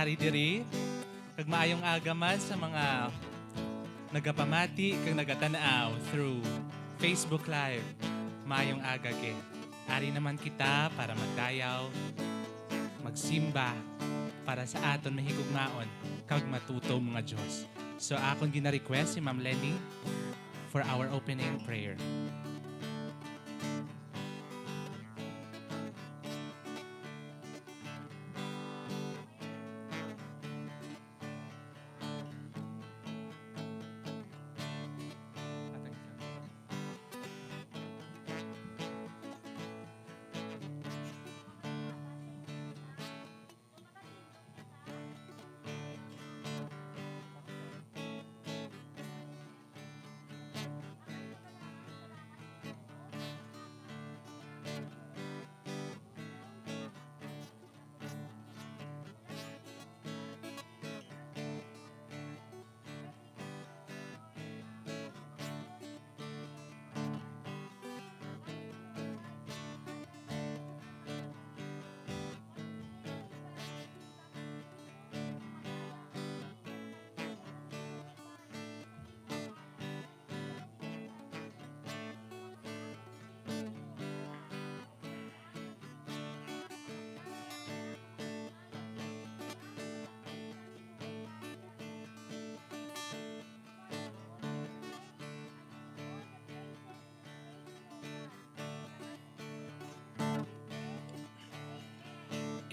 ari diri. Kag maayong agaman sa mga nagapamati kag nagatanaw through Facebook Live. Maayong aga kay. Ari naman kita para magdayaw, magsimba para sa aton mahigugmaon kag matuto mga Dios. So akon gina-request si Ma'am Lenny for our opening prayer.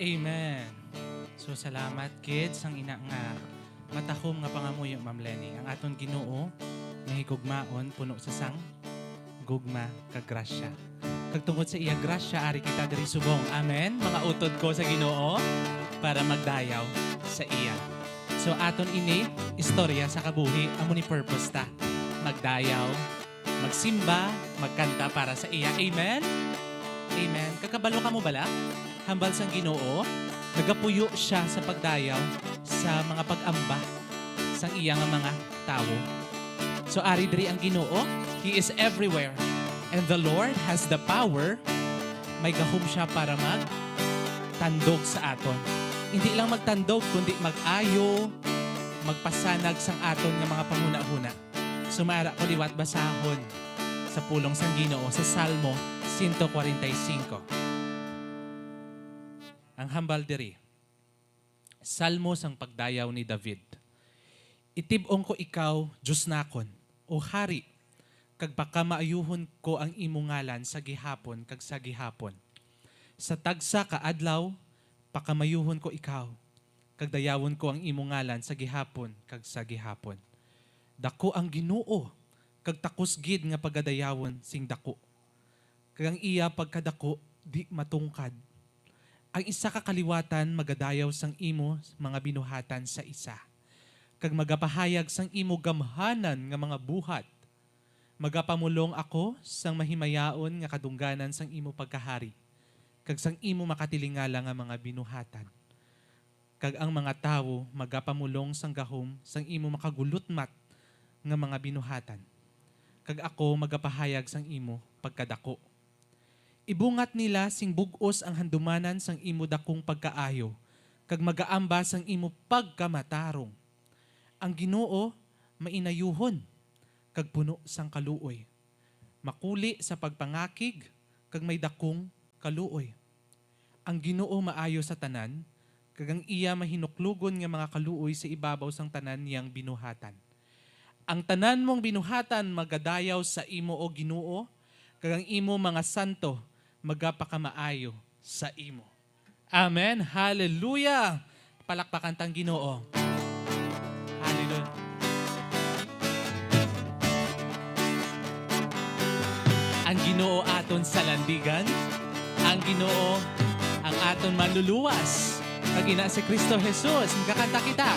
Amen. So salamat kids ang ina nga matahom nga pangamuyo Ma'am Lenny. Ang aton Ginoo nahigugmaon puno sa sang gugma kag grasya. Kag tungod sa iya grasya ari kita diri subong. Amen. Mga utod ko sa Ginoo para magdayaw sa iya. So aton ini istorya sa kabuhi amo ni purpose ta. Magdayaw, magsimba, magkanta para sa iya. Amen. Amen. Kakabalo ka mo bala? Hambal sang Ginoo, nagapuyo siya sa pagdayaw sa mga pag-amba sang iya nga mga tawo. So ari diri ang Ginoo, He is everywhere. And the Lord has the power, may gahom siya para magtandog sa aton. Hindi lang magtandog, kundi mag-ayo, magpasanag sang aton nga mga panguna-una. Sumara ko liwat basahon sa pulong sang Ginoo sa Salmo 145. Ang hambal diri. Salmo sang pagdayaw ni David. Itib-ong ko ikaw, Diyos nakon, o hari, kag baka maayuhon ko ang imong ngalan sa gihapon kag sa gihapon. Sa tagsa ka adlaw, pakamayuhon ko ikaw, kag dayawon ko ang imong ngalan sa gihapon kag sa gihapon. Dako ang Ginoo, kag takos gid nga pagadayawon sing dako. Kag ang iya pagkadako di matungkad. Ang isa kakaliwatan magadayaw sang imo mga binuhatan sa isa. Kag magapahayag sang imo gamhanan nga mga buhat. Magapamulong ako sang mahimayaon nga kadungganan sang imo pagkahari. Kag sang imo makatilingala nga mga binuhatan. Kag ang mga tawo magapamulong sang gahom sang imo makagulutmat nga mga binuhatan. Kag ako magapahayag sang imo pagkadako. Ibungat nila sing bug-os ang handumanan sang imo dakong pagkaayo, kag magaamba sang imo pagkamatarong. Ang Ginoo mainayuhon, kag puno sang kaluoy. Makuli sa pagpangakig, kag may dakong kaluoy. Ang Ginoo maayo sa tanan, kag ang iya mahinuklugon nga mga kaluoy sa ibabaw sang tanan niyang binuhatan. Ang tanan mong binuhatan magadayaw sa imo o Ginoo, kag ang imo mga santo magapakamaayo sa imo. Amen. Hallelujah. Palakpakan tang Ginoo. Hallelujah. Ang Ginoo aton sa landigan, ang Ginoo ang aton manluluwas. Kag ina si Kristo Jesus, magkakanta kita.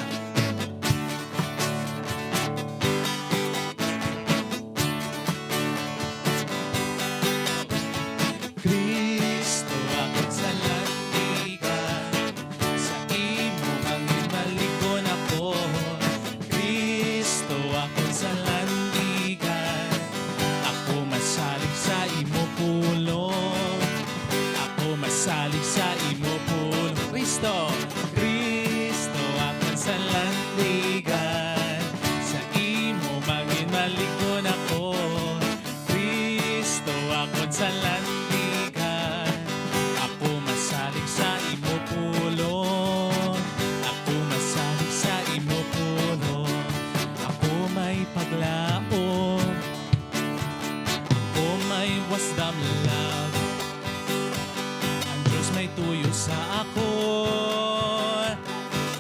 Salig sa imo pulong Kristo, Kristo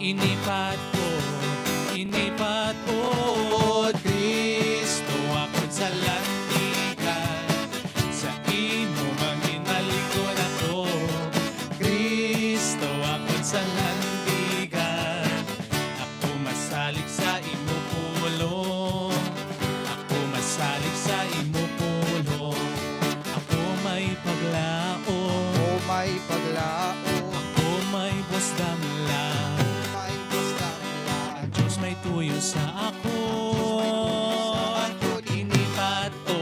inipat ko, Kristo ako'y sa landigan, sa imo manginaligon ako, Kristo ako'y sa landigan, ako masalig sa imo pulong, ako masalig sa imo pulong, ako may paglao, may paglao, ako may busdam lang, ang Diyos may tuyo sa ako. Inipat o,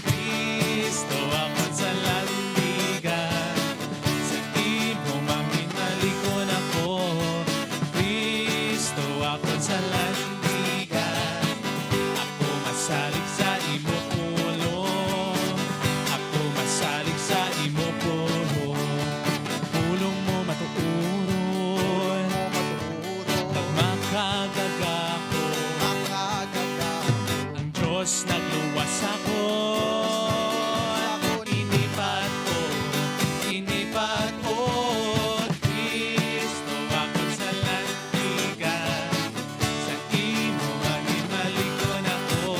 Kristo ako sa landigan, sa imo manginaligon ako, Kristo ako sa landigan, ako masalig sa imo pulong, ako masalig sa imo pulong, pulong mo matuuron, pag makagagaho, ang Diyos nagluwas ako. Inipat o, Kristo ako sa landigan, sa imo manginaligon ako,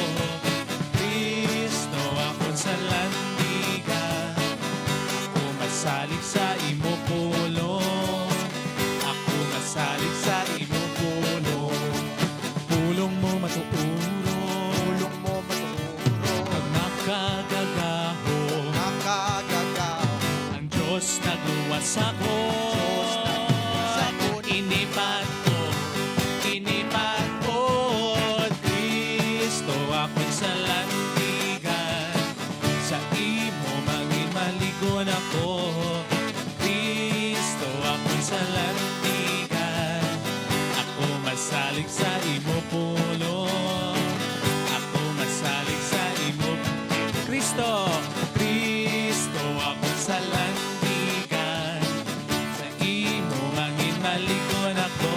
Kristo ako sa landigan, ako masalig sa imo pulong, ako masalig sa imo pulong, pulong mo matuuro, pag makagagaho, ang Diyos nagluwas ako. Inipat ko, Kristo ako'y sa landigan, sa imo manginaligon ako, Kristo ako'y sa landigan, ako masalig sa imo pulong, ako masalig sa imo Kristo ako sa landigan, sa imo manginaligon ako,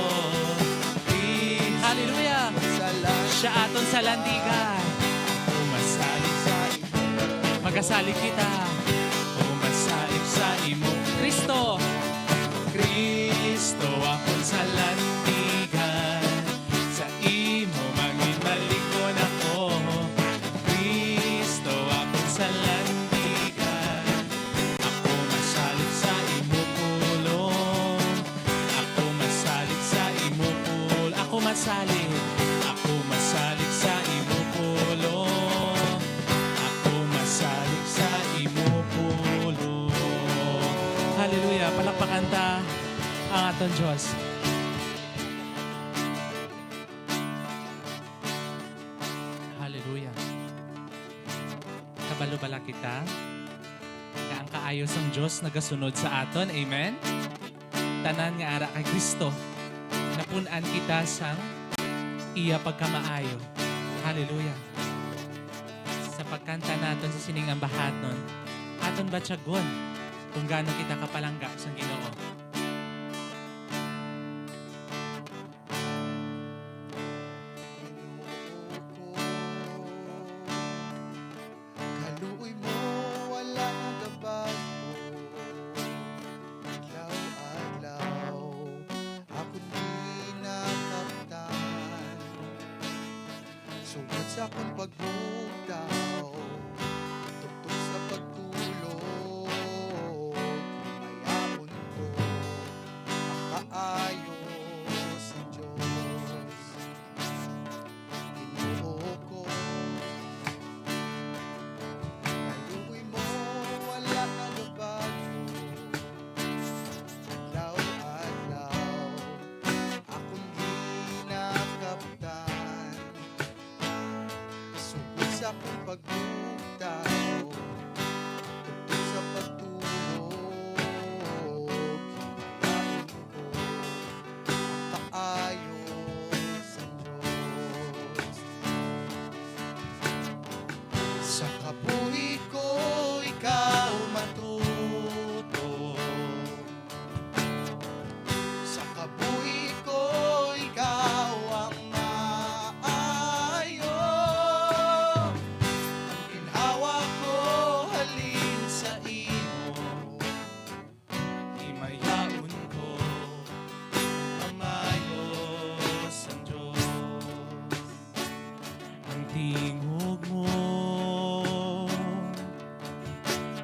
hallelujah, siya aton sa landigan, ako masalig sa imo, magasalig kita, ako masalig sa imo Kristo ako sa landigan, sa imo manginaligon ako, Kristo ako sa landigan, ako masalig sa imo pulong, ako masalig sa imo pulong, ako masalig sa imo pulong, ako masalig sa imo pulong. Hallelujah, palakpakan ta ang aton Diyos. Hallelujah. Kabalo-bala kita nga ang kaayos ang Diyos nagasunod sa aton. Amen? Tanan nga ara kay Kristo. Napunan kita sang iya pagkamaayo. Hallelujah. Sa pagkanta naton sa siningang bahaton, aton ba tiyagon kung gaano kita kapalangga sa Ginoo? Kaluoy mo, wala nang gabago, adlaw-adlaw, ako di nakaptan, sugod sa akong pagbugtaw, tugtog sa pagtulog, mayaon ko, ang kaayos ng Diyos, Ginoo ko. Kaluoy mo, wala nang gabago, adlaw-adlaw, akong di nakaptan, sugod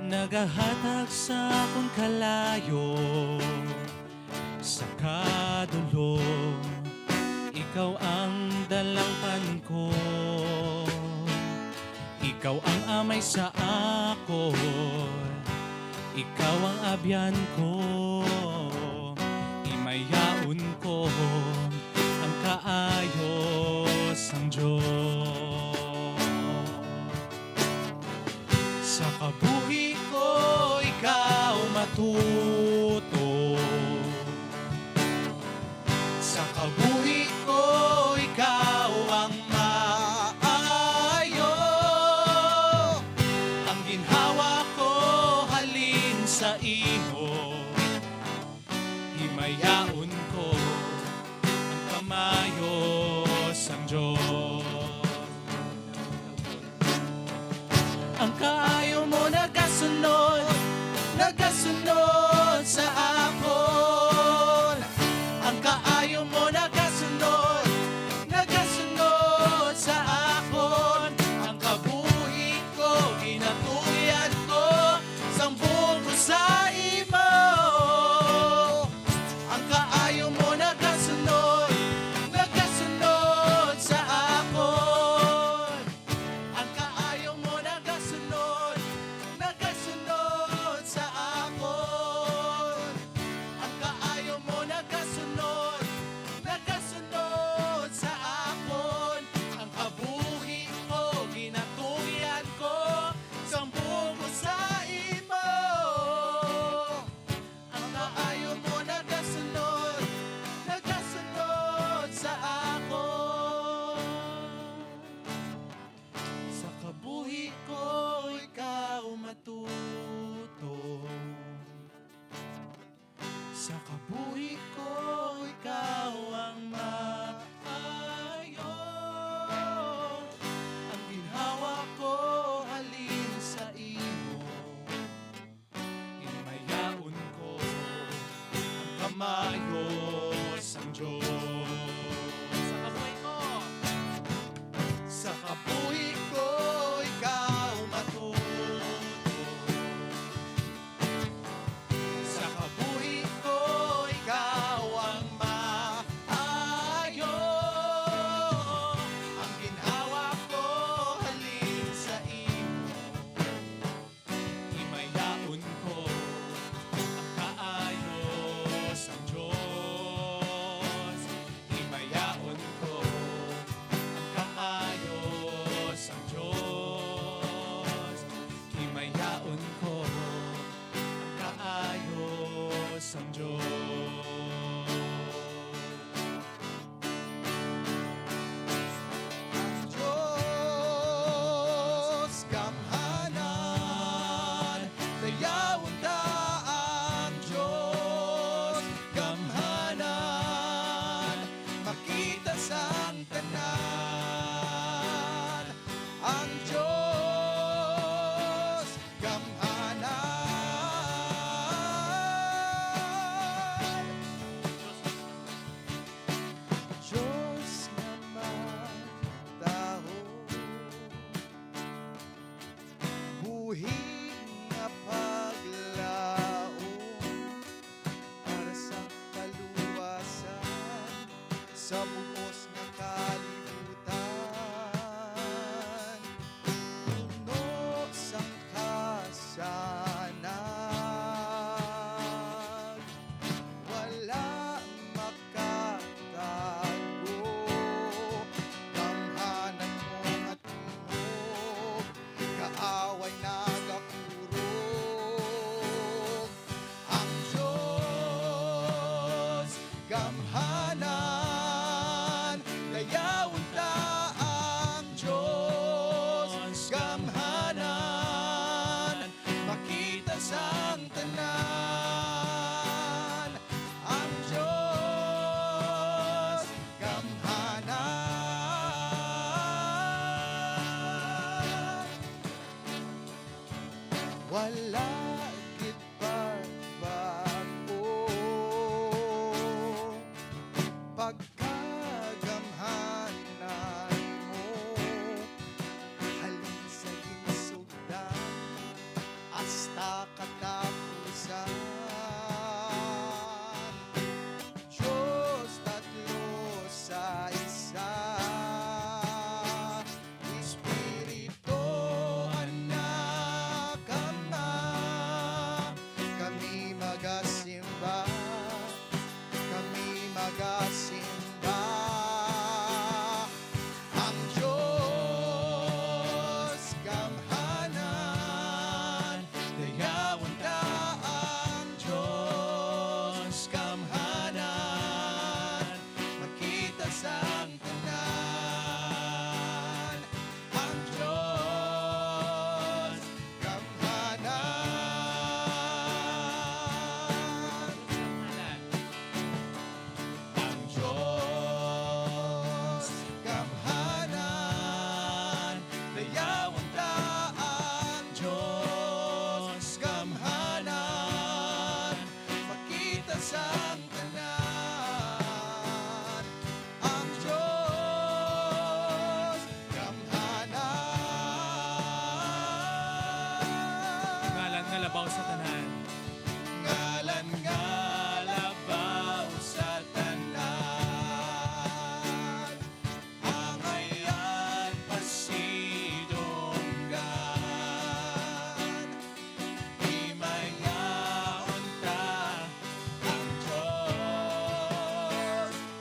Nagahatag sa akong kalayo sa kadulong, ikaw ang dalangpan ko, ikaw ang amay sa ako, ikaw ang abyan ko, imayaon ko ang kaayos ng Diyos. Sa kabuhi ko, ikaw matuto. Sa kabuhi ko, ikaw ang maayo. Ang ginhawa ko, halin sa imo. Himayaon ko ang kamayos ng Diyos. Ang kaayo mo nagasunod, nagasunod sa akon. Ang kaayo mo nagasunod, nagasunod sa akon. Ang kabuhi ko, ginatuyan ko, sambong ko sa imo. Ang kaayo mo nagasunod, nagasunod sa akon. Ang kaayo mo nagasunod, nagasunod sa akon. Ang kaayo mo nagasunod, nagasunod sa akon. Ang kabuhi ko, ginatuyan ko, sambong ko sa imo. Ang kaayo mo nagasunod, nagasunod sa akon. Sa kabuhi ko, ikaw matuto. Sa kabuhi ko, ikaw ang maayo. Ang ginhawa ko, halin sa imo. Himayaon ko ang kamayos ng Diyos. Sa kabuhi ko, sa kabuhi ko, ikaw matuto. Sa kabuhi ko, ikaw ang maayo. Ang ginhawa ko, halin sa imo. Himayaon ko ang kaayos ng Diyos. Himayaon ko ang kaayos ng Diyos. Himayaon ko ang kaayos ng Diyos. Diyos, gamhanan, dayawon ta ang Diyos, gamhanan, makita sang tanan. Ang Diyos, gamhanan. Diyos naman tao, buhi nga paglao para sa kaluwasan sa buos nga kalibutan. Puno sang kasanag, wala makatago. Gamhanan mo at tingog, kaaway nagakurog. Ang Diyos, gamhanan, dayawon ta ang Diyos, gamhanan, makita sang tanan. Ang Diyos, gamhanan, wala gid pagbago. Pagkagamhanan mo, halin sa ginsugdan, hasta katapusan. Diyos tatlo sa isa, Espiritu, Anak, Ama, kami magasimba, kami magasimba. Ang Diyos gamhanan, dayawan ta ang Diyos gamhanan, makita sang tanan. Ang Diyos gamhanan, ang Diyos gamhanan, dayawan ta ang Diyos gamhanan, makita sang tanan. Ang Diyos gamhanan, Ngalan nga labaw sa tanan. ngalan nga labaw sa tanan, angayan pasidunggan, himay nga unta ang Diyos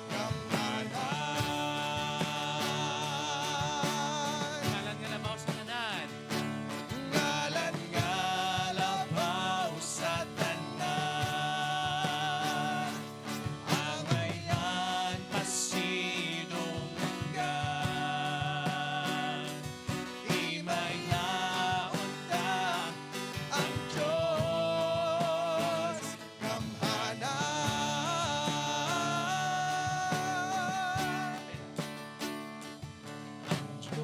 gamhanan. Ngalan nga labaw sa tanan. Ngalan nga labaw sa tanan, angayan pasidunggan, himay nga unta ang Diyos gamhanan. Ang Diyos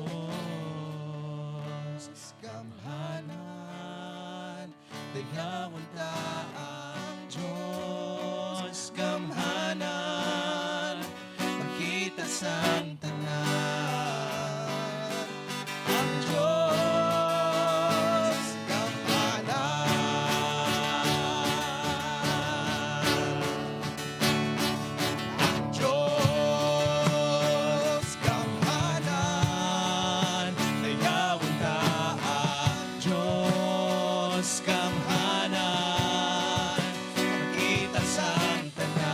gamhanan, dayawan ta ang Diyos gamhanan, makita sang tanan. Ang Diyos gamhanan, ang Diyos gamhanan, dayawan ta ang Diyos gamhanan, makita sang tanan.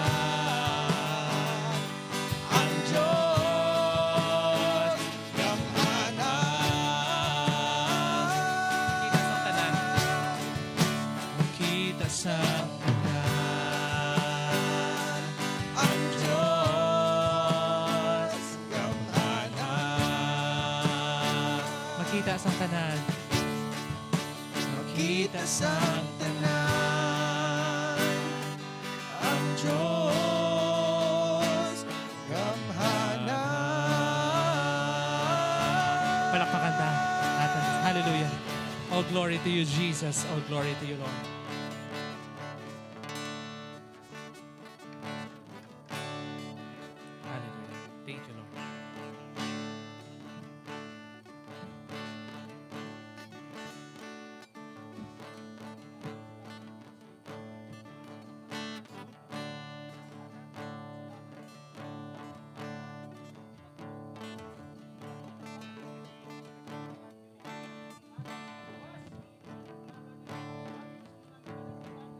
Ang Diyos gamhanan, Makita sang tanan. ang Diyos gamhanan, Makita sang tanan. makita sang tanan. Ang Diyos gamhanan. Palakpakan ta natin. Hallelujah. All glory to you, Jesus. All glory to you, Lord. Hallelujah. Thank you, Lord.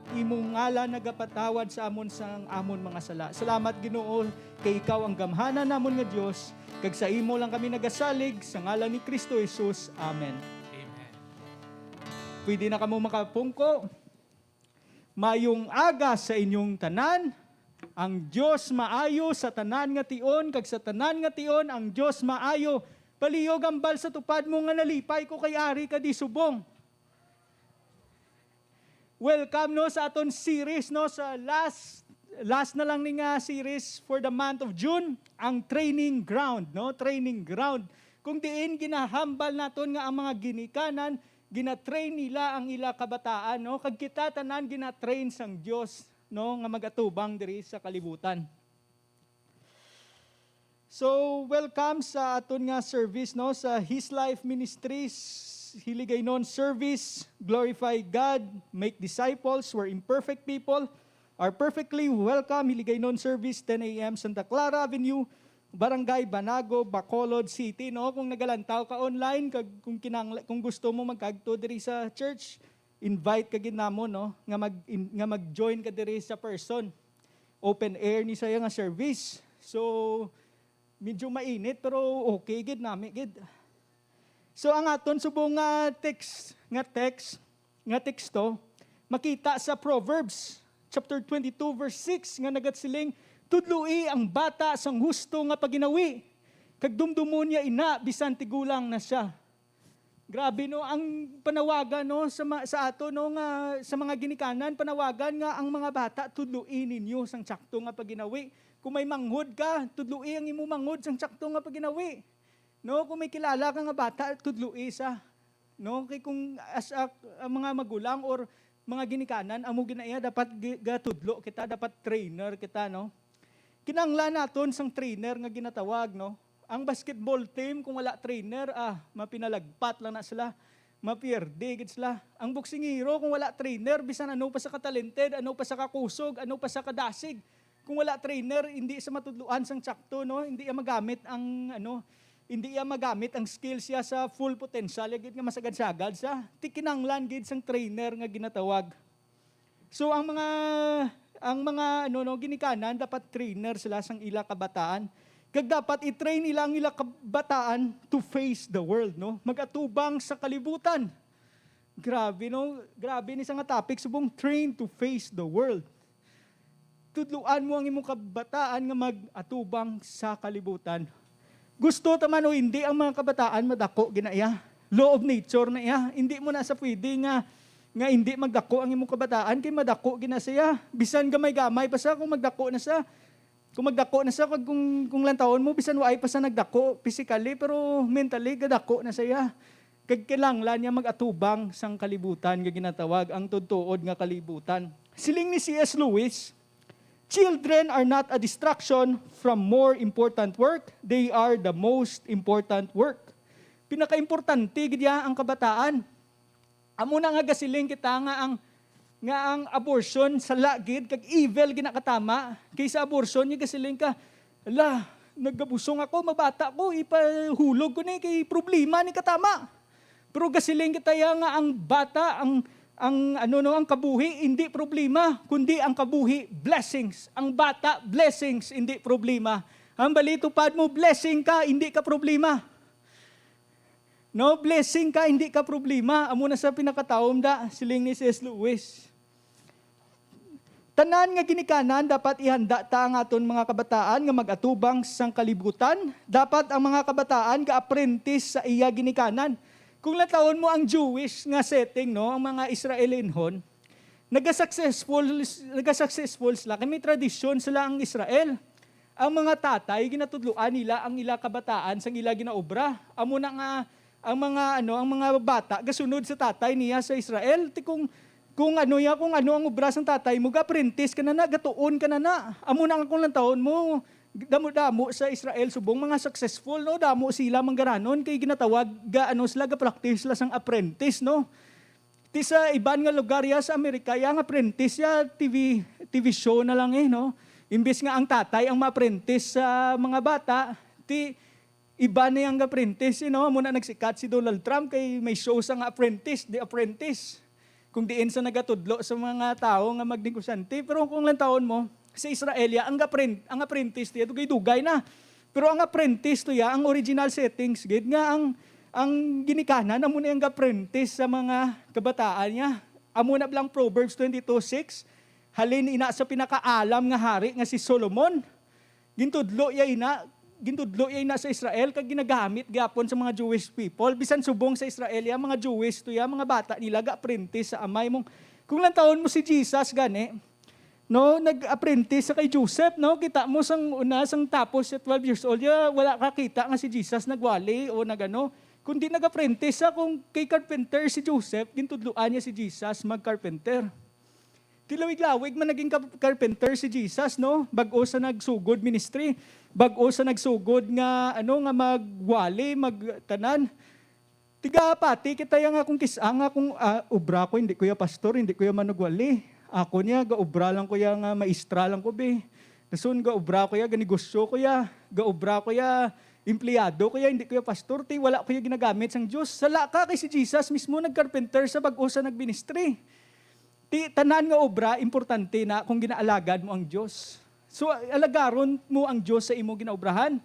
imong ngalan nagapatawad sa amon sang amon mga sala. Salamat Ginoo kay ikaw ang gamhanan namon nga Dios. Kag sa imo lang kami nagasalig sa ngalan ni Kristo Jesus. Amen. Amen. Pwede na kamo makapungko. Mayong aga sa inyong tanan. Ang Dios maayo sa tanan nga tion, kag sa tanan nga tion ang Dios maayo. Palihog ang bal sa tupad mo nga nalipay ko kay ari ka di subong. Welcome no sa aton series no sa last na lang ni nga series for the month of June, ang training ground no, training ground. Kung diin ginahambal naton nga ang mga ginikanan, ginatrain nila ang ila kabataan no, kag kita tanan ginatrain sang Dios no nga magatubang diri sa kalibutan. So, welcome sa aton nga service no sa His Life Ministries Hiligaynon service, glorify God, make disciples, we're imperfect people, are perfectly welcome. Hiligaynon service, 10 a.m. Santa Clara Avenue, Barangay Banago, Bacolod City. No? Kung nagalantaw ka online, kung gusto mo magkagto diri sa church, invite ka ginamo no? nga mag-join ka diri sa person. Open air ni saya nga service. So, medyo mainit pero okay gid nami gid. So ang aton subong nga teksto makita sa Proverbs chapter 22 verse 6 nga nagatsiling, tudloi ang bata sang husto nga paginawi kag dumdumon niya ina bisan tigulang na siya. Grabe no ang panawagan no sa ato no nga sa mga ginikanan, panawagan nga ang mga bata tudloi ninyo sang sakto nga paginawi. Kung may manghod ka, tudloi ang imo manghod sang sakto nga paginawi. No, kung may kilala ka nga bata, tudloi sa. No, kay kung ang mga magulang or mga ginikanan, amo ginaya dapat gatudlo kita, dapat trainer kita, no. Kinanglan naton sang trainer nga ginatawag, no. Ang basketball team kung wala trainer, mapinalagpat lang na sila. Mapierde gid sila. Ang boxing hero kung wala trainer, bisan ano pa sa katalented, ano pa sa kakusog, ano pa sa kadasig. Kung wala trainer, hindi sa matudluan sang sakto, no. Hindi magamit ang hindi magamit ang skills siya sa full potential, gid nga masagad-sagad sa tikinanglan gid sang trainer nga ginatawag. So ang mga ginikanan dapat trainer sila sang ila kabataan. Kag dapat i-train ila ang ila kabataan to face the world, no? Magatubang sa kalibutan. Grabe no, grabe ni nga topic subong train to face the world. Tudluan mo ang imong kabataan nga mag-atubang sa kalibutan. Gusto taman o hindi ang mga kabataan madako ginaya. Law of nature na iya. Hindi mo na sa pwede nga hindi magdako ang imong kabataan kay madako gina siya. Bisan gamay-gamay pa sa kung magdako na sa. Kung magdako na sa kung lantawon mo bisan waay pa sa nagdako physically pero mentally gadako na siya. Kag kinahanglan niya mag-atubang sang kalibutan nga ginatawag ang tudtuod nga kalibutan. Siling ni C.S. Lewis, children are not a distraction from more important work. They are the most important work. Pinaka-importante gidya ang kabataan. Amo na nga gasiling kita nga ang abortion sa lagid kag evil ginakatama. Kaysa abortion nya gasiling ka, nagabusong ako, mabata ko, ipahulog ko ni kay problema ni katama. Pero gasiling kita nga ang bata, ang kabuhi, hindi problema, kundi ang kabuhi, blessings. Ang bata, blessings, hindi problema. Ang balitupad mo, blessing ka, hindi ka problema. No, blessing ka, hindi ka problema. Amo na sa pinakataom da, siling ni C.S. Lewis. Tanan nga ginikanan, dapat ihanda ta ang aton mga kabataan nga mag-atubang sang kalibutan. Dapat ang mga kabataan ka-apprentice sa iya ginikanan. Kung lataon mo ang Jewish nga setting, no, ang mga Israelinhon, nagasuccessful sila. May tradisyon sila ang Israel. Ang mga tatay, ginatudluan nila ang ila kabataan sa ila ginaobra. Amo na nga, ang mga bata, gasunod sa tatay niya sa Israel. Kung ano ang obra ng tatay mo, ga-apprentice ka na, gatuon ka na. Amo na nga kung lataon mo, damo sa Israel subong mga successful no, damo sila manggaranon kay ginatawag sila ga-practice sila sang apprentice no. Ti sa iban nga lugar ya sa Amerika yang apprentice ya TV show na lang no. Imbes nga ang tatay ang ma-apprentice sa mga bata, ti iba na yang apprentice no. Muna nagsikat si Donald Trump kay may show sang apprentice, The Apprentice. Kung diin sa nagatudlo sa mga tao nga magnegosyante, pero kung lang taon mo sa Israelia, ang apprentice tiya, dugay-dugay na. Pero ang apprentice to ya, ang original settings, gid nga ang ginikanan, amo na yung apprentice sa mga kabataan niya. Amo na lang Proverbs 22:6, halin ina sa pinakaalam nga hari nga si Solomon. Gintudlo ya ina sa Israel, kag ginagamit gapon sa mga Jewish people. Bisan subong sa Israelia, mga Jewish to ya, mga bata nila ga-apprentice sa amay mong. Kung lang taon mo si Jesus gani, no, nag-apprentice sa kay Joseph, no? Kita mo sang tapos at 12 years old, wala kakita nga si Jesus nagwali o nagano. Kundi nag-apprentice sa kung kay carpenter si Joseph, gintudluan niya si Jesus mag-carpenter. Tilawig-lawig man naging carpenter si Jesus, no? Bag-o sa nagsugod ministry, bag-o sa nagsugod nga nga magwali, magtanan. Tiga pati kita yang akong kisang akong ubra ko, hindi ko ya pastor, hindi ko ya manugwali. Ako niya, gaubra lang ko ya nga maestra lang ko be. Nasun gaubra ko ya, ganegosyo ko ya, gaubra ko ya, empleyado ko ya, hindi ko ya pastor, ti wala ko ya ginagamit sang Diyos. Sala ka kay si Jesus mismo nagcarpenter sa bag-o sa nagministry. Ti tanan nga obra, importante na kung ginaalagad mo ang Diyos. So alagaron mo ang Diyos sa imo ginaobrahan.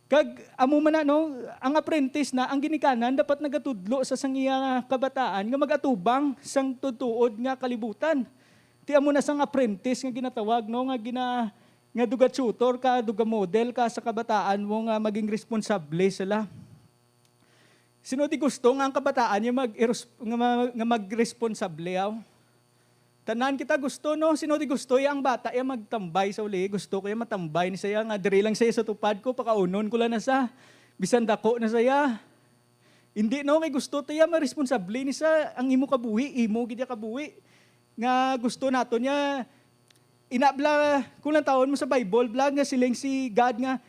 Kag amo man no, ang apprentice na ang ginikanan dapat nagatudlo sa sangiya kabataan nga magatubang sang tutuod nga kalibutan. Ti amo na sang apprentice nga ginatawag no nga duga tutor ka, duga model ka sa kabataan mo nga maging responsable sila. Sino di gusto nga ang kabataan nga mag-responsable aw? Tanan kita gusto, no? Sino di gusto ang bata ya magtambay sa uli. Gusto ko ya matambay ni saya nga diri lang saya sa tupad ko, pakaunon ko lang na sa bisan dako na saya. Hindi no, kay gusto tayo ma-responsable ni sa ang imo kabuhi, imo gid kabuhi. Nga gusto nato niya inabla kulang taon mo sa Bible, blag nga siling si God nga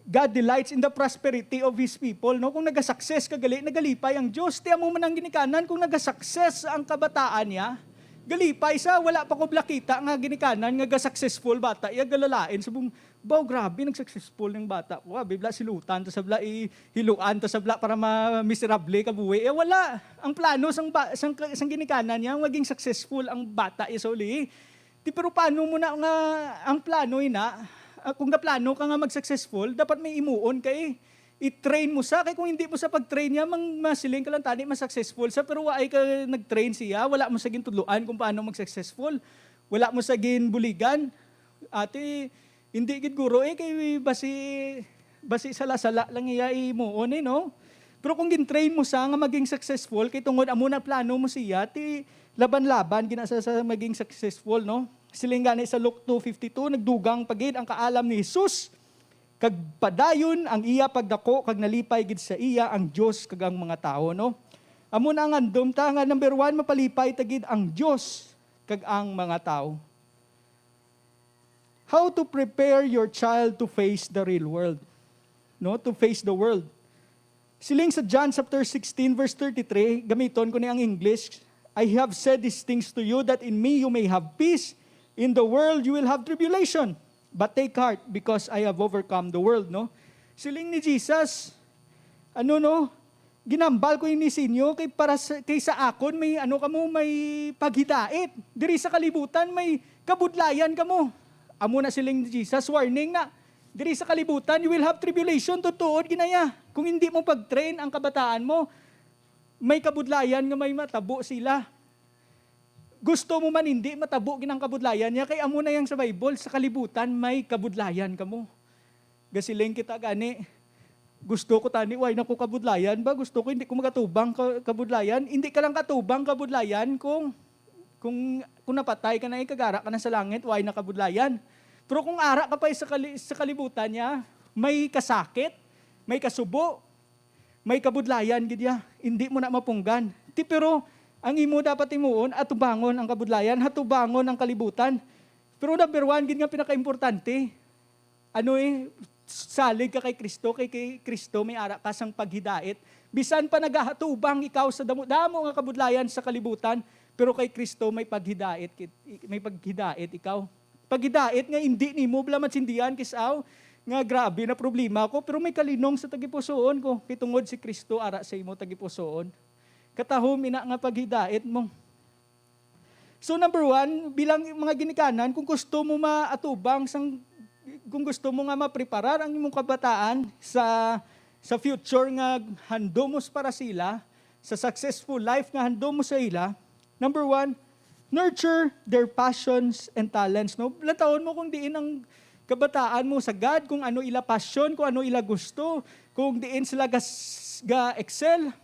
God delights in the prosperity of His people. No? Kung nagasuccess kagali, nagalipay ang Diyos. Tiyan mo man ang ginikanan, kung nagasuccess ang kabataan niya, galipay sa wala pa ko blakita nga ginikanan nga successful bata iya galalain subong baw grabe nag-successful ng bata wa bibla silutan to sabla hiluan to sabla para ma-miserable ka buhi wala ang plano sang ginikanan niya maging successful ang bata iya sa uli ti pero paano mo na nga ang plano ina kung plano ka nga mag-successful dapat may imuon kay i-train mo sa, kaya kung hindi mo sa pag-train niya, masiling ka lang tani, mas-successful sa, pero ay ka nag-train siya, wala mo sa gintudluan kung paano mag-successful, wala mo sa ginbuligan, ate, hindi gid guro kay basi sala-sala lang iya imuon no? Pero kung gin-train mo sa nga maging successful, kay tungod amo na plano mo siya, ti laban-laban, ginasa sa maging successful, no? Siling gani sa Luke 2:52, nagdugang pagid ang kaalam ni Jesus, kag padayon ang iya pagdako kag nalipay gid sa iya ang Dios kag ang mga tao no. Amo na nga andom ta nga number 1 mapalipay tagid ang Dios kag ang mga tao. How to prepare your child to face the real world? No, to face the world. Siling sa John chapter 16 verse 33, gamiton ko ni ang English, I have said these things to you that in me you may have peace, in the world you will have tribulation. But take heart because I have overcome the world, no? Siling ni Jesus, ginambal ko ini sinyo kay sa akon may may paghidait. Diri sa kalibutan may kabudlayan kamo. Amo na siling ni Jesus, warning na. Diri sa kalibutan you will have tribulation, tutuod ginaya. Kung hindi mo pag-train ang kabataan mo, may kabudlayan nga may matabo sila. Gusto mo man hindi, matabo ginang kabudlayan niya, kay amo na yang sa Bible, sa kalibutan may kabudlayan kamo. Gasiling kita gani, gusto ko tani, why na ko kabudlayan ba? Gusto ko hindi ko magatubang kabudlayan. Hindi ka lang katubang kabudlayan kung napatay ka na, kagara ka na sa langit, why na kabudlayan. Pero kung ara ka pa sa kalibutan niya, may kasakit, may kasubo, may kabudlayan, gidya, hindi mo na mapunggan. Pero ang imo dapat imuon, atubangon ang kabudlayan, hatubangon ang kalibutan. Pero number 1, gid nga pinaka-importante, salig ka kay Kristo, kay Kristo may ara ka sang paghidait. Bisan pa nagahatubang ikaw sa damo nga kabudlayan sa kalibutan, pero kay Kristo may paghidait ikaw. Paghidait nga hindi nimo bala matsindihan kisaw, nga grabe na problema ko, pero may kalinong sa tagipusoon ko, kitungod si Kristo ara sa imo tagipusoon. Katahom ina nga paghidait mo. So number 1, bilang mga ginikanan, kung gusto mo maatubang, kung gusto mo nga mapreparar ang imong kabataan sa future nga handomos para sila, sa successful life nga handomos sa ila, number 1, nurture their passions and talents. No? Lantaon mo kung diin ang kabataan mo sa God, kung ano ila passion, kung ano ila gusto, kung diin sila ga-excel.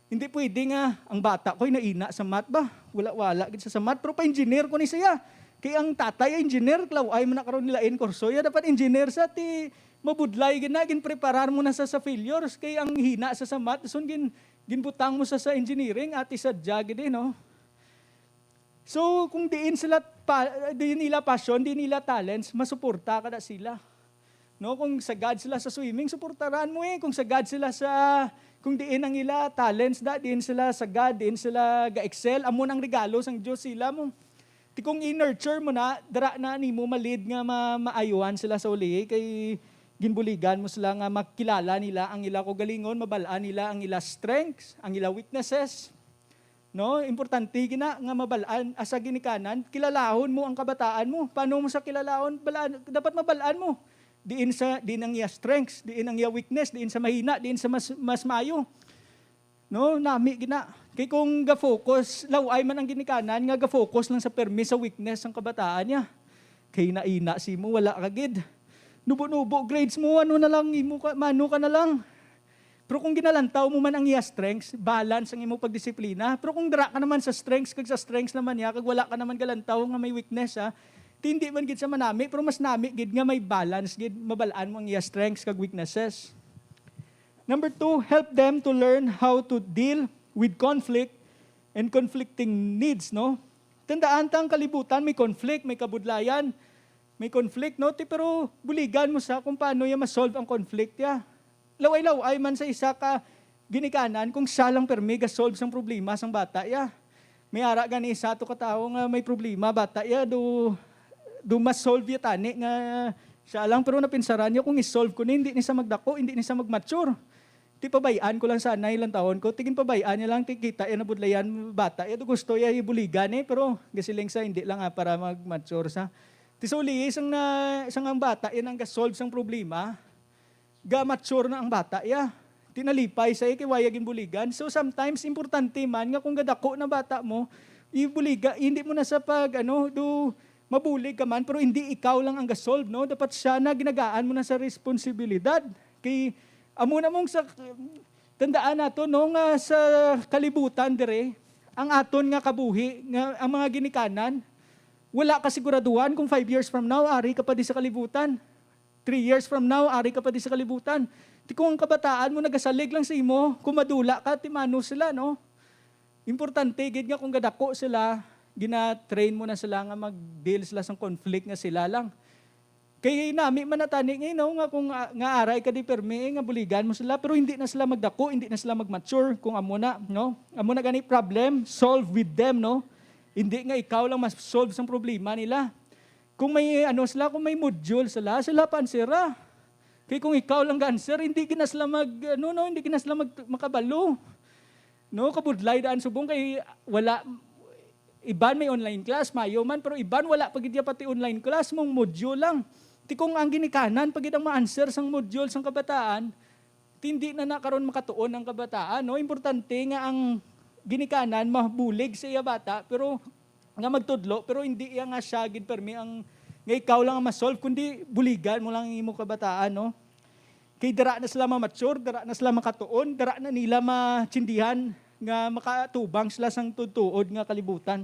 Hindi pwede nga, ang bata ko'y naina sa math ba? Wala gid sa math. Pero pa-engineer ko ni siya. Kaya ang tatay ay engineer, ay man nakaroon nila kurso. Ya dapat engineer sa ti mabudlay gin preparar mo na sa failures. Kaya ang hina sa math, so ginbutang mo sa engineering, ati sa jag din, no? So kung diin nila passion, diin nila talents, masuporta ka na sila. No, kung sagad sila sa swimming, suportaran mo Kung sagad sila Kung diin ang ila talents da, diin sila sagad, diin sila ga-excel, amon ang regalo sang Dios sila mo. Ti kung i-nurture mo na, dara na nimo malid nga maayuhan sila sa uli, kay ginbuligan mo sila nga makilala nila ang ila kagalingon, mabalaan nila ang ila strengths, ang ila weaknesses. No, importante gina nga mabalaan asa ginikanan, kilalahon mo ang kabataan mo. Paano mo sa kilalahon? Dapat mabalaan mo. Diin ang iya strengths, diin ang iya weakness, diin sa mahina, diin sa mas maayo. No, nami gina. Kay kung ga-focus, laway man ang ginikanan, nga ga-focus lang sa permi sa weakness ang kabataan niya. Kay naina si mo, wala kagid. Nubo-nubo, grades mo, ano na lang, mano ka na lang. Pero kung ginalantaw mo man ang iya strengths, balance ang imo pagdisiplina. Pero kung dara ka naman sa strengths, kag sa strengths naman niya, kag wala ka naman galantaw nga may weakness, hindi man gid sa manami, pero mas nami gid nga may balance, gid mabalaan mo ang iya strengths kag weaknesses. Number 2, help them to learn how to deal with conflict and conflicting needs, no? Tandaan tang kalibutan, may conflict, may kabudlayan, may conflict, no? Pero buligan mo sa kung paano ya ma-solve ang conflict ya. Laway-laway man sa isa ka ginikanan kung siya lang permi ga-solve sang problema sang bata ya. May ara gani sa to katao nga may problema bata ya do mas-solve ya tani nga siya lang, pero napinsaran niya kung i-solve ko na hindi ni sa magdako, hindi ni sa mag-mature. Ti pabayaan ko lang sana ilang taon ko, tigin pabayaan niya lang, tikita ya nabudlayan bata, ya do gusto ya ibuligan pero gasiling sa hindi lang para mag-mature sa. Ti suli isang ang bata yan ang ga-solve sang problema, ga-mature na ang bata ya. Tinalipay sa ikiwayagin buligan. So sometimes importante man nga kung gadako na bata mo, ibuliga, hindi mo na sa mabulig ka man, pero hindi ikaw lang ang ga-solve, no? Dapat siya na ginagaan mo na sa responsibilidad. Kay amo na mong tandaan nato no nga sa kalibutan dire, ang aton nga kabuhi, nga ang mga ginikanan, wala ka siguraduhan kung 5 years from now ari ka pa di sa kalibutan. 3 years from now ari ka pa di sa kalibutan. Ti kung ang kabataan mo nagasalig lang sa imo, kung madula ka timano sila, no? Importante gid nga kung gadako sila, gina-train mo na sila nga mag-deal sila sa conflict nga sila lang. Kaya nami manatani ngayon nga kung nga aray ka di permi nga buligan mo sila, pero hindi na sila magdako, hindi na sila mag-mature kung amo na, no? Amo na gani problem, solve with them, no? Hindi nga ikaw lang mas-solve sa problema nila. Kung may kung may module sila pansira. Kaya kung ikaw lang ga-answer, hindi gina sila hindi gina sila makabalo. No, kabudlay daan subong kay wala. Iban may online class, mayo man, pero iban wala pagid pati online class, mong module lang. Ti kung ang ginikanan, pagid ang ma-answer sang module sang kabataan, hindi na nakaroon makatuon ang kabataan. No? Importante nga ang ginikanan, mabulig sa iya bata, pero nga magtudlo, pero hindi iya nga siya, permi ang nga ikaw lang ang ma-solve, kundi buligan mo lang ang imo kabataan. No? Kay dara na sila ma-mature, dara na sila makatuon, dara na nila matsindihan, nga makatubang sila sang tutuod nga kalibutan.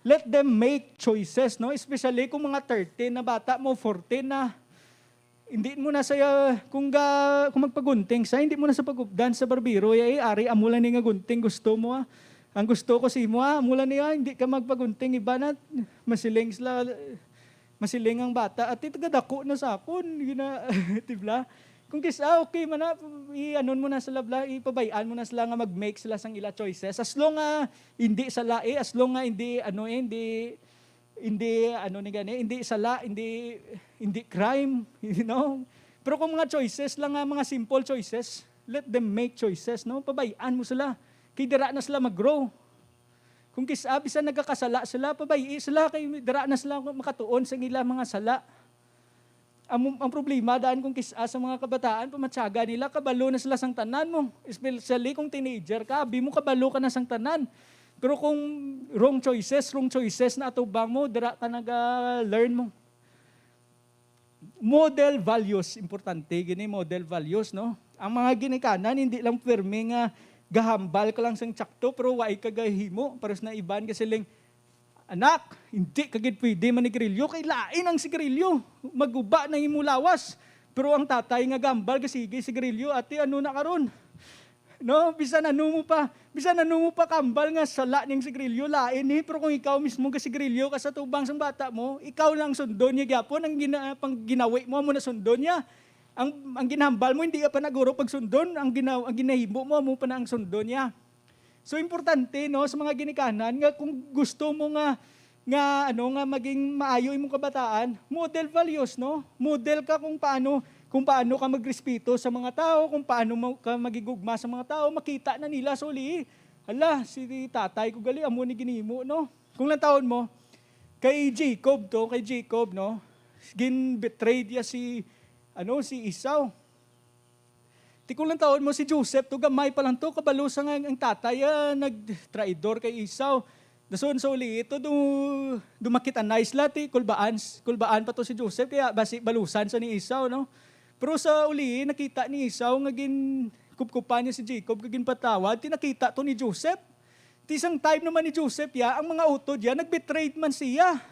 Let them make choices, no? Especially kung mga 13 na bata mo, 14 na, hindi mo na saya, kung magpagunting sa, hindi mo na sa pagubdan sa barbero, ari, amulan ni nga gunting, gusto mo, ang gusto ko si mo, amulan niya, hindi ka magpagunting, iba na, masiling ang bata, at itagadako na sa akon, tibla. Kung okay man na, mo na sila, ipabayaan mo na sila nga mag-make sila sang ila choices. As long hindi sala as long hindi sala, hindi crime, you know. Pero kung mga choices lang mga simple choices, let them make choices, no? Pabayaan mo sila. Kay dira na sila mag-grow. Kung bisan nagkakasala sila, pabayi sila kay dira na sila makatuon sa ila mga sala. Ang problema daan kung sa mga kabataan, pamatsaga nila, kabalo na sila sang tanan mo. Especially kung teenager ka, mo kabalo ka na sang tanan. Pero kung wrong choices na atubang mo, dira ka nag-learn mo. Model values, importante, gini model values, no? Ang mga ginikanan, hindi lang permi nga gahambal ka lang sang tsakto, pero wai ka gahimo, pares na iban kasi lang, anak, hindi kagid pwede manigrilyo, kay lain ang sigarilyo. Maguba na imulawas. Pero ang tatay nga gambal kasi sigarilyo, ati ano na karon? No, bisan ano mo pa kambal nga sala ning sigarilyo lain ni, pero kung ikaw mismo ka sigarilyo ka sa tubang sang bata mo, ikaw lang sundon niya gyapon ang ginawi mo na sundon niya. Ang ginahambal mo, hindi ka pa naguro pagsundon. Ang ginahimo mo pa na ang sundon niya. So, importante, no, sa mga ginikanan, nga kung gusto mo nga maging maayo imong kabataan, model values, no? Model ka kung paano ka magrespeto sa mga tao, kung paano ka magigugma sa mga tao, makita na nila sa uli. Hala, si tatay ko gali, amo ni ginimo, no? Kung lang taon mo, kay Jacob, no? Gin-betrayed niya si Esau. Ti kung lang taon mo si Joseph, to gamay pa lang to, kabalusan ang tatay, nag-traidor kay Esau. Dason sa uli, ito dumakita nice lati, kulbaan pa to si Joseph, kaya basi balusan sa ni Esau, no? Pero sa uli, nakita ni Esau, ngagin kupkupan niya si Jacob, ngagin patawad, tinakita to ni Joseph. Tisang time naman ni Joseph, ang mga utod nag-betrayed man siya.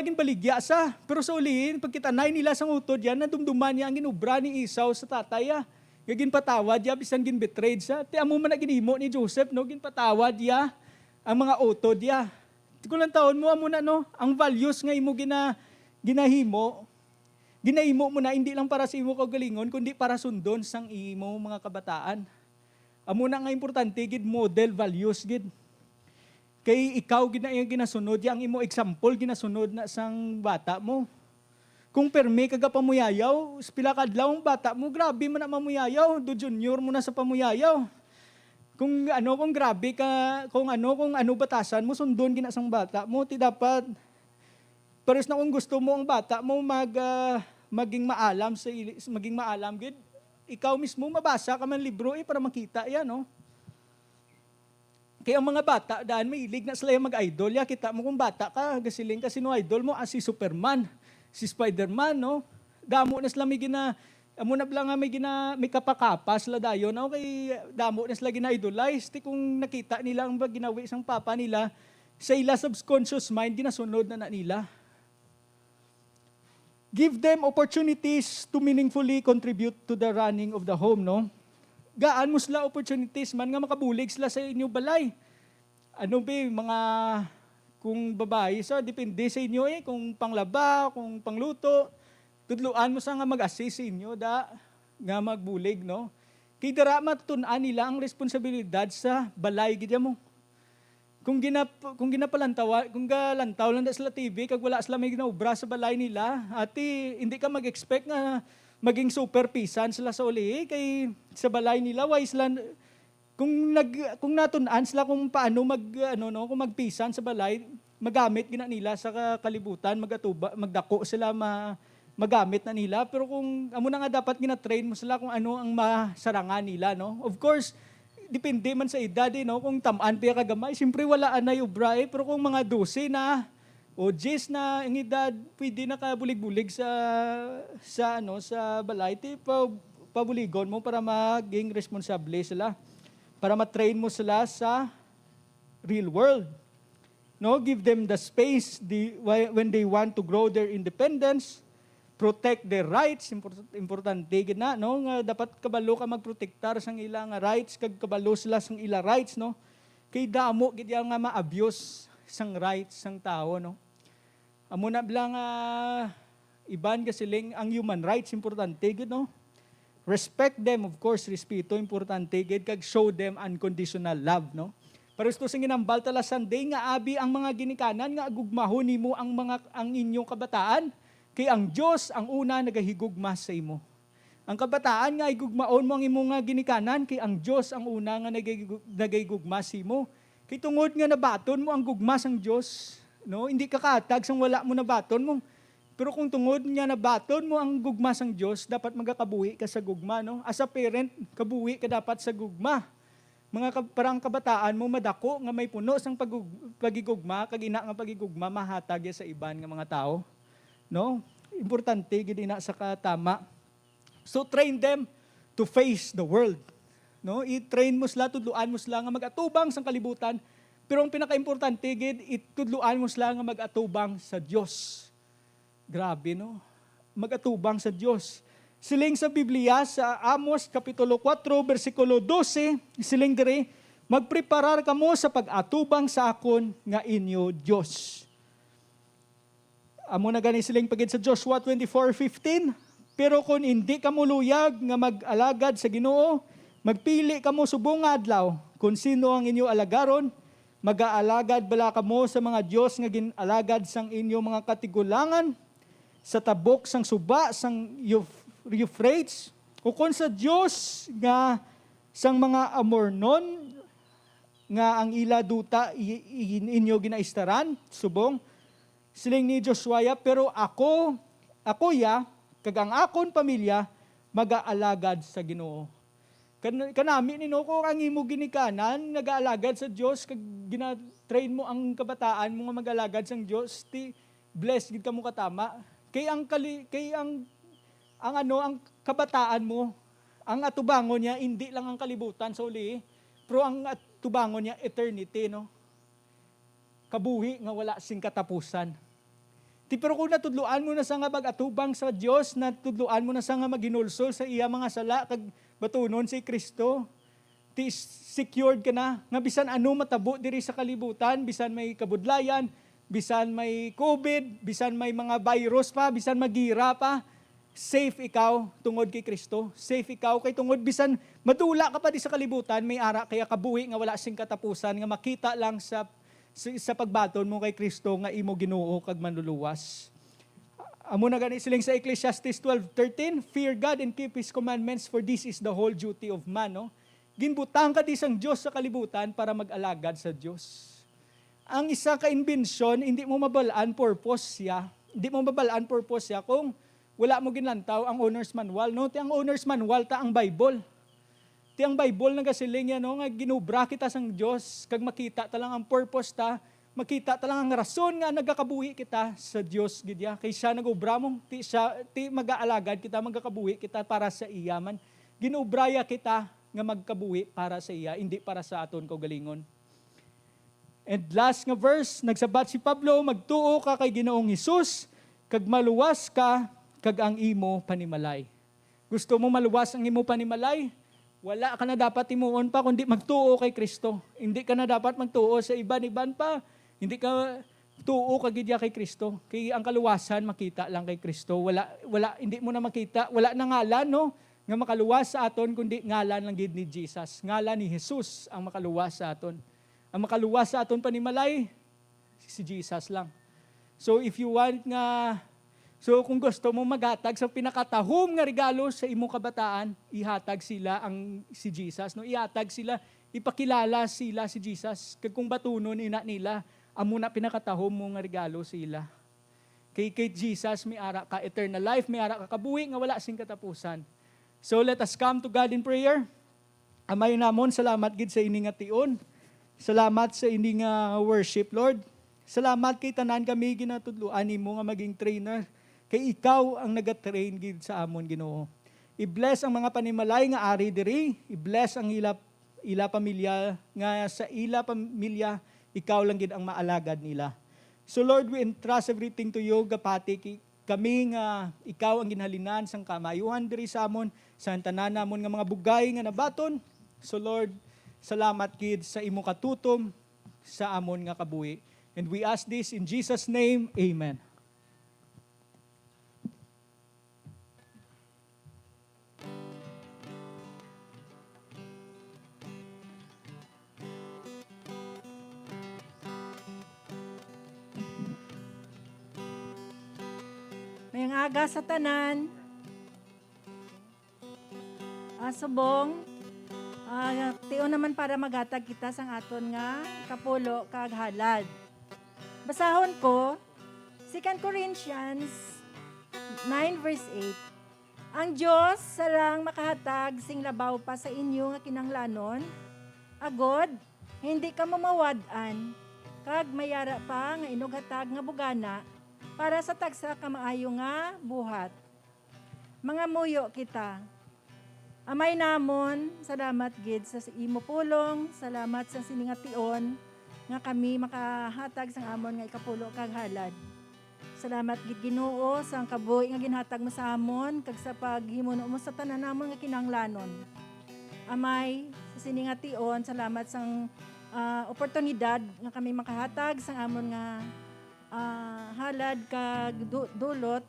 Ginbaligya sa. Pero sa uli, pagkitanay nila sa utod nadumduman niya ang ginubra ni Esau sa tatay, Gagin patawad bisan gin betrayed sa. Ti amo man na ginhimo ni Joseph, no, gin patawad ang mga utod Tikulang taon mo amo na, no, ang values nga imo ginahimo mo na hindi lang para sa imo kaugalingon kundi para sundon sang imo mga kabataan. Amo na nga importante gid model values gid. Kay ikaw ginasunod ang imo example ginasunod na sang bata mo. Kung permi kaga pamuyayaw, pila kadlaw ang bata mo, grabe man na mamuyayaw, do junior mo na sa pamuyayaw. Kung grabe ka, kung batasan mo, sundon ginasang bata mo, ti dapat, pares na kung gusto mo ang bata mo maging maalam gid, ikaw mismo mabasa ka man libro para makita yan, no? Kaya ang mga bata, daan mahilig na sila mag-idol, kita mo kung bata ka, gasiling ka, sino idol mo, si Superman, si Spider-Man, no? Damo na sila amo na blang may kapakapas sila dayon, no? Kay damo na sila gina-idolize. Kung nakita nila ang ginawi sang papa nila, sa ila subconscious mind, ginasunod na nila. Give them opportunities to meaningfully contribute to the running of the home, no? Gaan mo sila opportunities, man nga makabulig sila sa inyo balay. Mga kung babae, depende sa inyo kung panglaba, kung pangluto, tudluan mo sa nga mag-assist sa inyo, nga magbulig, no? Kaya dara matutunan nila ang responsibilidad sa balay, gidya mo. Kung galantaw lang sila TV, kag wala sila may ginaubra sa balay nila, hindi ka mag-expect na maging super pisan sila sa uli, kay sa balay nila, why sila, kung natunan sila kung paano kung magpisan sa balay, magamit gina nila sa kalibutan, magdako sila magamit na nila. Pero kung amo na nga dapat gina-train mo sila kung ano ang masarangan nila, no? Of course, depende man sa edad, no? Kung tamaan pa kagamay, siyempre wala na ubra pero kung mga 12 na o 10 na ang edad, pwede na kabulig-bulig sa balay, pabuligon mo para maging responsable sila. Para ma-train mo sila sa real world. No, give them the space when they want to grow their independence, protect their rights, importante gid na, no, nga dapat kabalo ka magprotektar sang ilang rights, kag kabalo sila sang ilang rights, no. Kay damo gid nga ma-abuse sang rights sang tao, no. Amo na blang iban kasiling ang human rights importante gid, no. Respect them, of course, respeto, importante, gid kag show them unconditional love, no? Pero ito sing ginambal tala Sunday nga abi ang mga ginikanan nga agugmahon nimo ang inyong kabataan, kay ang Dios ang una nagahigugma sa imo. Ang kabataan nga igugmaon mo ang imong ginikanan, kay ang Dios ang una nga nagahigugma sa imo. Kay tungod nga nabaton mo ang gugma sang Dios, no? Hindi ka katag sang wala mo nabaton mo. Pero kung tungod nga nabaton mo ang gugma sang Dios, dapat magakabuhi ka sa gugma, no? As a parent, kabuhi ka dapat sa gugma. Parang kabataan mo madako nga may puno sang pagigugma, kag ina nga pagigugma mahatag sa iban nga mga tao, no? Importante gid ina sa katama. So train them to face the world, no? I-train mo sila, tudluan mo sila nga mag-atubang sang kalibutan, pero ang pinaka-importante gid itudluan mo sila nga mag-atubang sa Dios. Grabe, no? Mag-atubang sa Diyos. Siling sa Biblia, sa Amos, Kapitulo 4, versikulo 12, siling diri, magpreparar kamo sa pag-atubang sa akon nga inyo Diyos. Amo na gani siling pagid sa Joshua 24:15, Pero kung hindi ka mo luyag nga mag-alagad sa Ginoo, magpili ka mo subong nga adlaw kung sino ang inyo alagaron, mag-aalagad bala ka mo sa mga Dios nga ginalagad sang inyo mga katigulangan, sa tabok sang suba sang Euphrates, o kung sa Dios nga sang mga Amornon nga ang ila duta inyo ginaistaran subong siling ni Joshua, pero ako ya kag ang akon pamilya mag-aalagad sa Ginoo. Kanami nino ko ang imo ginikanan nag-aalagad sa Dios kag gina-train mo ang kabataan mo nga mag-alagad sang Dios, ti blessed gid kamo katama. Kay ang kabataan mo, ang atubangon niya hindi lang ang kalibutan sa uli, pero ang atubangon niya eternity, no? Kabuhi nga wala sing katapusan. Ti pero kung natudluan mo na sa nga bag-atubang sa Dios, natudluan mo na sa nga maginulsol sa iya mga sala kag batunon si Kristo, ti secured ka na nga bisan ano matabo diri sa kalibutan, bisan may kabudlayan, bisan may COVID, bisan may mga virus pa, bisan magira pa, safe ikaw tungod kay Kristo. Safe ikaw kay tungod bisan madula ka pa di sa kalibutan, may ara kaya kabuhi nga wala sing katapusan nga makita lang sa pagbaton mo kay Kristo nga imo Ginoo kag manluluwas. Amo na gani siling sa Ecclesiastes 12:13, fear God and keep His commandments, for this is the whole duty of man. No? Ginbutang ka di sang Dios sa kalibutan para mag-alagad sa Dios. Ang isa ka inbensyon, hindi mo mabalaan purpose siya. Hindi mo mabalaan purpose siya kung wala mo ginlantaw ang owner's manual. No? Ti ang owner's manual ta ang Bible. Ti ang Bible nagasiling yan, no? Nga ginubra kita sang Dios kag makita ta lang ang purpose ta. Makita talang ang rason nga nagakabuhi kita sa Dios gidya. Kay siya nagubra mo, ti mag-aalagad kita, magakabuhi kita para sa iyaman. Ginubraya kita nga magkabuhi para sa iya, hindi para sa aton kaugalingon. And last nga verse, nagsabat si Pablo, magtuo ka kay Ginoong Hesus, kag maluwas ka, kag ang imo panimalay. Gusto mo maluwas ang imo panimalay? Wala ka na dapat timuon pa kundi magtuo kay Kristo. Hindi ka na dapat magtuo sa iban-iban pa. Hindi ka tuo kagidya kay Kristo. Kay ang kaluwasan makita lang kay Kristo. Wala hindi mo na makita, wala na ngalan no nga makaluwas sa aton kundi ngalan lang gid ni Jesus. Ngalan ni Jesus ang makaluwas sa aton. Ang makaluwas sa aton panimalay si Jesus lang. So if you want kung gusto mo maghatag sa pinakatahom nga regalo sa imong kabataan, ihatag sila si Jesus, no? Ihatag sila, ipakilala sila si Jesus. Kag kung batunon ina nila, amo na pinakatahom mo nga regalo sila. Kay Jesus may ara ka eternal life, may ara ka kabuhi nga wala sing katapusan. So let us come to God in prayer. Amay namon, salamat gid sa ini nga tion. Salamat sa ini nga worship, Lord. Salamat kay tanan kami ginatudloan nimo nga maging trainer. Kay ikaw ang nagatrain gid sa amon, Ginoo. I-bless ang mga panimalay nga ari diri, i-bless ang ila pamilya nga sa ila pamilya ikaw lang gid ang maalagad nila. So Lord, we entrust everything to you, gapati kami nga ikaw ang ginhalinan sang kamayuhan diri sa amon, sa tanan namon nga mga bugay nga nabaton. So Lord, salamat gid sa imo katutom sa amon nga kabuhi. And we ask this in Jesus' name, amen. Mayang aga sa tanan, subong, tiyon naman para maghatag kita sang aton nga kapulo kag halad. Basahon ko, 2 Corinthians 9 verse 8. Ang Diyos sarang makahatag sing labaw pa sa inyo nga kinanglanon, agod, hindi ka mamawad-an, kag mayara pa nga inughatag nga bugana, para sa tagsa ka maayo nga buhat. Mga muyo kita. Amay namon, salamat gid sa imo pulong, salamat sa siningation nga kami makahatag sang amon nga ikapulo kag halad. Salamat gid Ginoo sa kabuhi nga ginhatag mo sa amon kag sa paghimuno mo sa tanan namon nga kinahanglanon. Amay sa siningation, salamat sang oportunidad nga kami makahatag sang amon nga halad kag dulot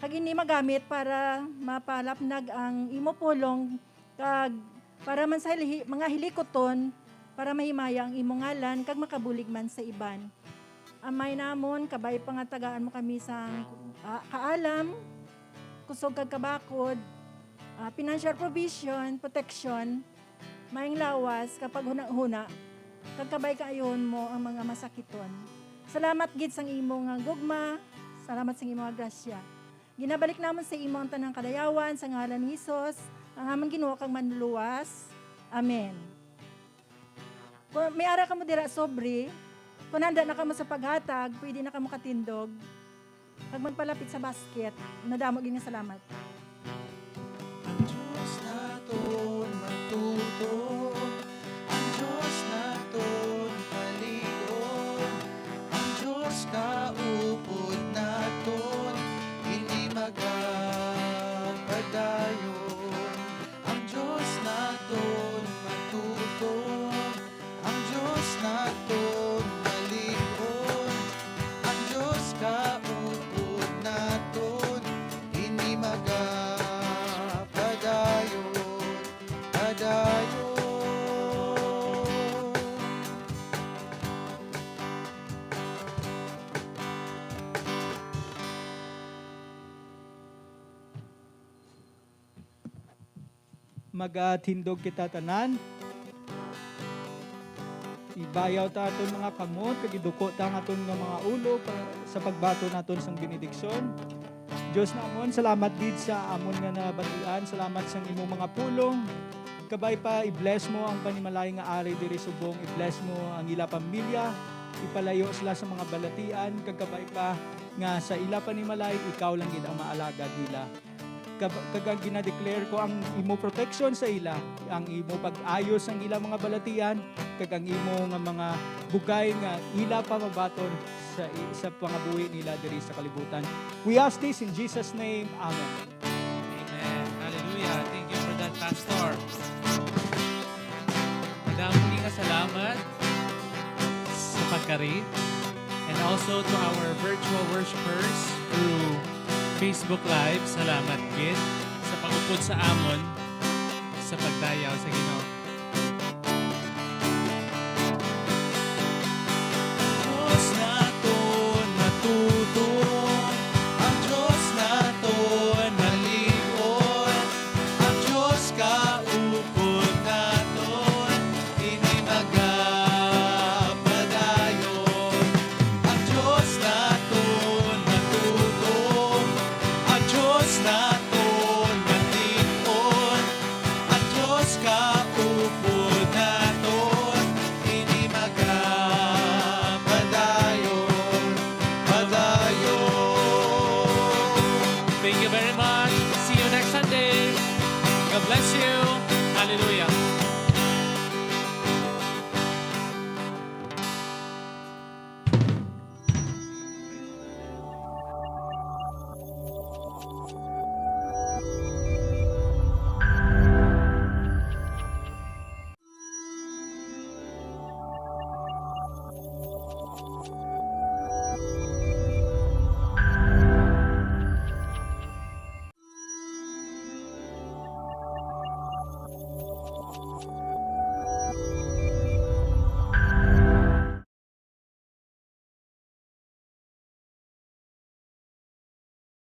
kag ini magamit para mapalapnag ang imo pulong kag para man sa mga hilikoton para mahimaya ang imo ngalan kag makabulig man sa iban. Amay namon kabay pangatagaan mo kami sa kaalam, kusog kag kabakod, financial provision, protection, maing lawas kapag huna-huna, kag kabay kaayon mo ang mga masakiton. Salamat gid sang imo nga gugma, salamat sa imo nga grasya. Ginabalik namon sa imo ang tanang kadayawan sa ngalan ni Hesus, ang amang Ginoo kag manluluwas. Amen. Kung may ara ka mo dira sobre, kung handa na ka mo sa paghatag, pwede na ka mo katindog. Pag magpalapit sa basket, nadamo gini salamat. Ang Diyos naton matuto, ang Diyos naton paligon, ang Diyos kaupod naton, hindi magpadayon. Ang Diyos naton matuto, ang Diyos naton paligon, ang Diyos kaupod naton, hindi padayon. Magatindog kita tanan. Ibayaw ta aton mga kamot, kag iduko ta ang aton nga mga ulo sa pagbato naton sang benediksyon. Diyos namon, salamat gid sa amon nga nabatian, salamat sa imo mga pulong. Kabay pa i-bless mo ang panimalay nga ari diri subong, i-bless mo ang ila pamilya, ipalayo sila sa mga balatian, kag kabay pa nga sa ila panimalay ikaw lang gid ang maalaga nila. Kag ginadeclare ko ang imo protection sa ila, ang imo pag-ayos ang ila mga balatian, kag ang imo nga mga bugay nga ila pa mabaton sa pangabuhi nila diri sa kalibutan. We ask this in Jesus' name. Amen. Amen. Hallelujah. Thank you for that, Pastor. Madaming nga salamat sa pagkari and also to our virtual worshipers through Facebook Live. Salamat gid sa pag-upod sa amon sa pagdayaw sa Ginoo.